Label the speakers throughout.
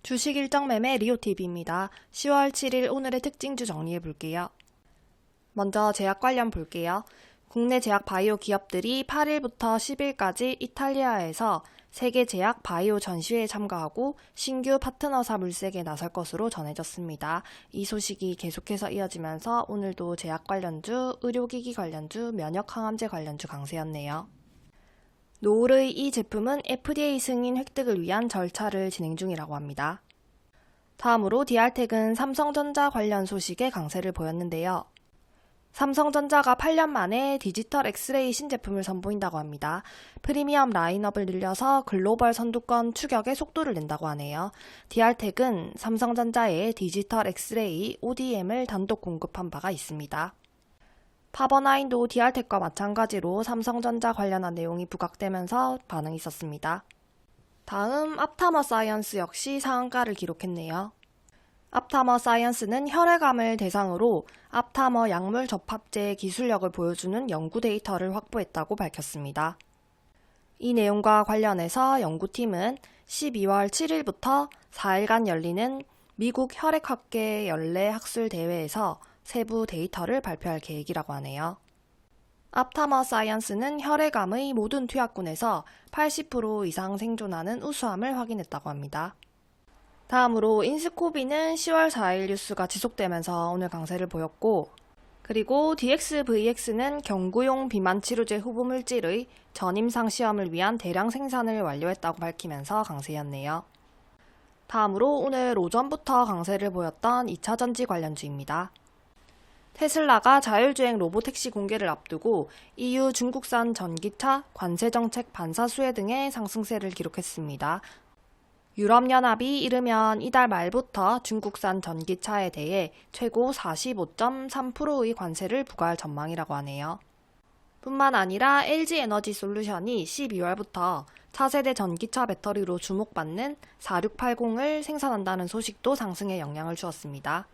Speaker 1: 주식 일정 매매 리오TV입니다. 10월 7일 오늘의 특징주 정리해 볼게요. 먼저 제약 관련 볼게요. 국내 제약 바이오 기업들이 8일부터 10일까지 이탈리아에서 세계 제약 바이오 전시회에 참가하고 신규 파트너사 물색에 나설 것으로 전해졌습니다. 이 소식이 계속해서 이어지면서 오늘도 제약 관련주, 의료기기 관련주, 면역항암제 관련주 강세였네요. 노을의 이 제품은 FDA 승인 획득을 위한 절차를 진행 중이라고 합니다. 다음으로 디알텍은 삼성전자 관련 소식에 강세를 보였는데요. 삼성전자가 8년 만에 디지털 엑스레이 신제품을 선보인다고 합니다. 프리미엄 라인업을 늘려서 글로벌 선두권 추격에 속도를 낸다고 하네요. 디알텍은 삼성전자에 디지털 엑스레이 ODM을 단독 공급한 바가 있습니다. 파버나인도 디알텍과 마찬가지로 삼성전자 관련한 내용이 부각되면서 반응이 있었습니다. 다음 앞타머 사이언스 역시 상한가를 기록했네요. 앞타머 사이언스는 혈액암을 대상으로 앞타머 약물 접합제 기술력을 보여주는 연구 데이터를 확보했다고 밝혔습니다. 이 내용과 관련해서 연구팀은 12월 7일부터 4일간 열리는 미국 혈액학계 연례 학술 대회에서 세부 데이터를 발표할 계획이라고 하네요. 앞타머 사이언스는 혈액암의 모든 투약군에서 80% 이상 생존하는 우수함을 확인했다고 합니다. 다음으로 인스코비는 10월 4일 뉴스가 지속되면서 오늘 강세를 보였고, 그리고 DXVX는 경구용 비만 치료제 후보 물질의 전임상 시험을 위한 대량 생산을 완료했다고 밝히면서 강세였네요. 다음으로 오늘 오전부터 강세를 보였던 2차전지 관련주입니다. 테슬라가 자율주행 로보택시 공개를 앞두고 EU 중국산 전기차 관세정책 반사 수혜 등의 상승세를 기록했습니다. 유럽연합이 이르면 이달 말부터 중국산 전기차에 대해 최고 45.3%의 관세를 부과할 전망이라고 하네요. 뿐만 아니라 LG에너지솔루션이 12월부터 차세대 전기차 배터리로 주목받는 4680을 생산한다는 소식도 상승에 영향을 주었습니다.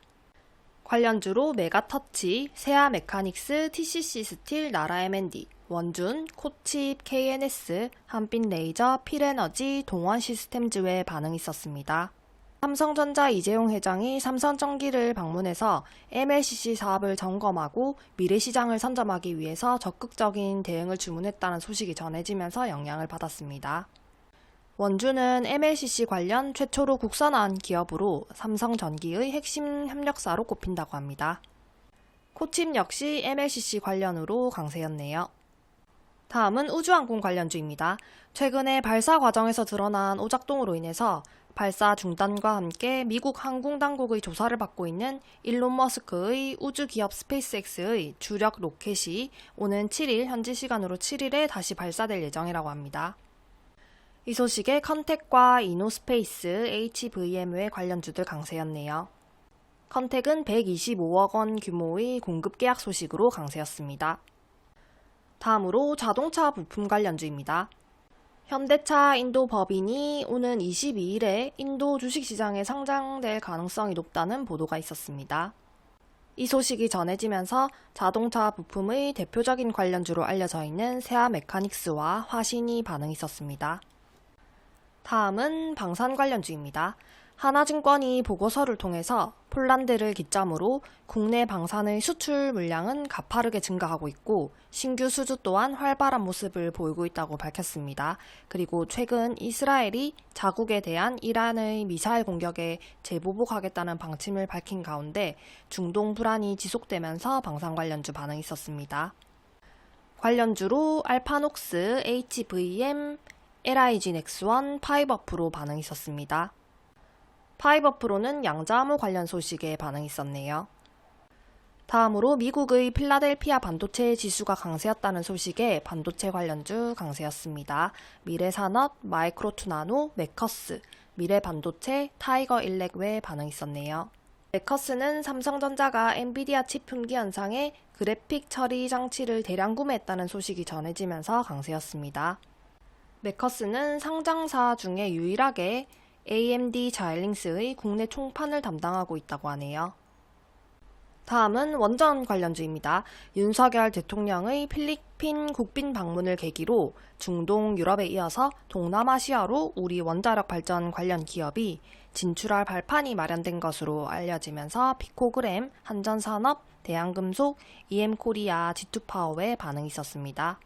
Speaker 1: 관련주로 메가터치, 세아메카닉스, TCC 스틸, 나라 M&D, 원준, 코칩, KNS, 한빛레이저, 필에너지, 동원시스템즈 외에 반응이 있었습니다. 삼성전자 이재용 회장이 삼성전기를 방문해서 MLCC 사업을 점검하고 미래시장을 선점하기 위해서 적극적인 대응을 주문했다는 소식이 전해지면서 영향을 받았습니다. 원주는 MLCC 관련 최초로 국산화한 기업으로 삼성전기의 핵심 협력사로 꼽힌다고 합니다. 코칩 역시 MLCC 관련으로 강세였네요. 다음은 우주항공 관련주입니다. 최근에 발사 과정에서 드러난 오작동으로 인해서 발사 중단과 함께 미국 항공당국의 조사를 받고 있는 일론 머스크의 우주기업 스페이스X의 주력 로켓이 오는 7일 현지 시간으로 7일에 다시 발사될 예정이라고 합니다. 이 소식에 컨텍과 이노스페이스, HVM의 관련주들 강세였네요. 컨텍은 125억 원 규모의 공급 계약 소식으로 강세였습니다. 다음으로 자동차 부품 관련주입니다. 현대차 인도 법인이 오는 22일에 인도 주식시장에 상장될 가능성이 높다는 보도가 있었습니다. 이 소식이 전해지면서 자동차 부품의 대표적인 관련주로 알려져 있는 세아 메카닉스와 화신이 반응이 있었습니다. 다음은 방산 관련주입니다. 하나증권이 보고서를 통해서 폴란드를 기점으로 국내 방산의 수출 물량은 가파르게 증가하고 있고 신규 수주 또한 활발한 모습을 보이고 있다고 밝혔습니다. 그리고 최근 이스라엘이 자국에 대한 이란의 미사일 공격에 재보복하겠다는 방침을 밝힌 가운데 중동 불안이 지속되면서 방산 관련주 반응이 있었습니다. 관련주로 알파녹스, HVM, LIG 넥스원, 파이버프로 반응이 있었습니다. 파이버프로는 양자암호 관련 소식에 반응이 있었네요. 다음으로 미국의 필라델피아 반도체 지수가 강세였다는 소식에 반도체 관련주 강세였습니다. 미래산업, 마이크로투나노, 메커스, 미래반도체, 타이거일렉 외에 반응이 있었네요. 메커스는 삼성전자가 엔비디아 칩 품귀 현상에 그래픽 처리 장치를 대량 구매했다는 소식이 전해지면서 강세였습니다. 메커스는 상장사 중에 유일하게 AMD 자일링스의 국내 총판을 담당하고 있다고 하네요. 다음은 원전 관련주입니다. 윤석열 대통령의 필리핀 국빈 방문을 계기로 중동, 유럽에 이어서 동남아시아로 우리 원자력 발전 관련 기업이 진출할 발판이 마련된 것으로 알려지면서 피코그램, 한전산업, 대한금속, EM코리아, G2파워의 반응이 있었습니다.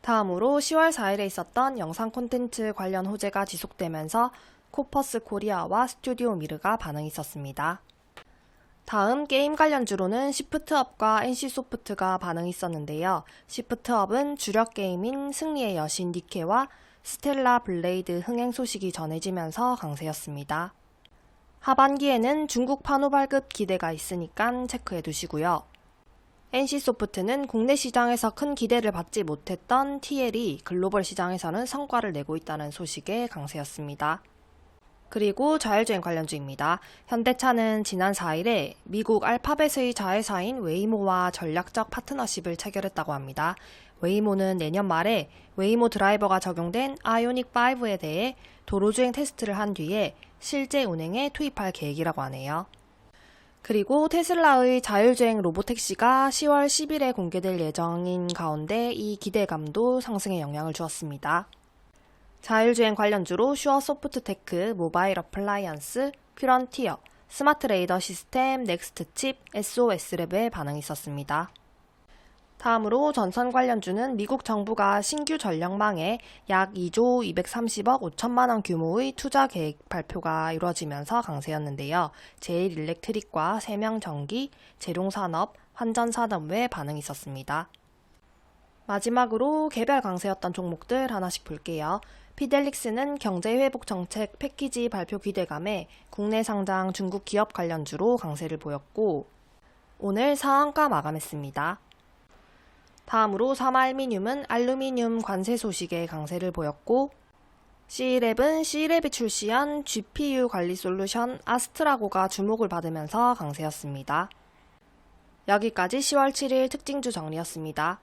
Speaker 1: 다음으로 10월 4일에 있었던 영상 콘텐츠 관련 호재가 지속되면서 코퍼스 코리아와 스튜디오 미르가 반응이 있었습니다. 다음 게임 관련주로는 시프트업과 NC소프트가 반응이 있었는데요. 시프트업은 주력 게임인 승리의 여신 니케와 스텔라 블레이드 흥행 소식이 전해지면서 강세였습니다. 하반기에는 중국 판호 발급 기대가 있으니까 체크해 두시고요. NC소프트는 국내 시장에서 큰 기대를 받지 못했던 TL이 글로벌 시장에서는 성과를 내고 있다는 소식에 강세였습니다. 그리고 자율주행 관련주입니다. 현대차는 지난 4일에 미국 알파벳의 자회사인 웨이모와 전략적 파트너십을 체결했다고 합니다. 웨이모는 내년 말에 웨이모 드라이버가 적용된 아이오닉 5에 대해 도로주행 테스트를 한 뒤에 실제 운행에 투입할 계획이라고 하네요. 그리고 테슬라의 자율주행 로보택시가 10월 10일에 공개될 예정인 가운데 이 기대감도 상승에 영향을 주었습니다. 자율주행 관련주로 슈어소프트테크, 모바일 어플라이언스, 퓨런티어, 스마트 레이더 시스템, 넥스트칩, SOS랩의 반응이 있었습니다. 다음으로 전선 관련주는 미국 정부가 신규 전력망에 약 2조 230억 5천만 원 규모의 투자 계획 발표가 이루어지면서 강세였는데요. 제일일렉트릭과 세명전기, 재룡산업, 환전산업의 반응이 있었습니다. 마지막으로 개별 강세였던 종목들 하나씩 볼게요. 피델릭스는 경제회복 정책 패키지 발표 기대감에 국내 상장 중국 기업 관련주로 강세를 보였고 오늘 상한가 마감했습니다. 다음으로 삼알미늄은 알루미늄 관세 소식에 강세를 보였고 C랩은 C랩이 출시한 GPU 관리 솔루션 아스트라고가 주목을 받으면서 강세였습니다. 여기까지 10월 7일 특징주 정리였습니다.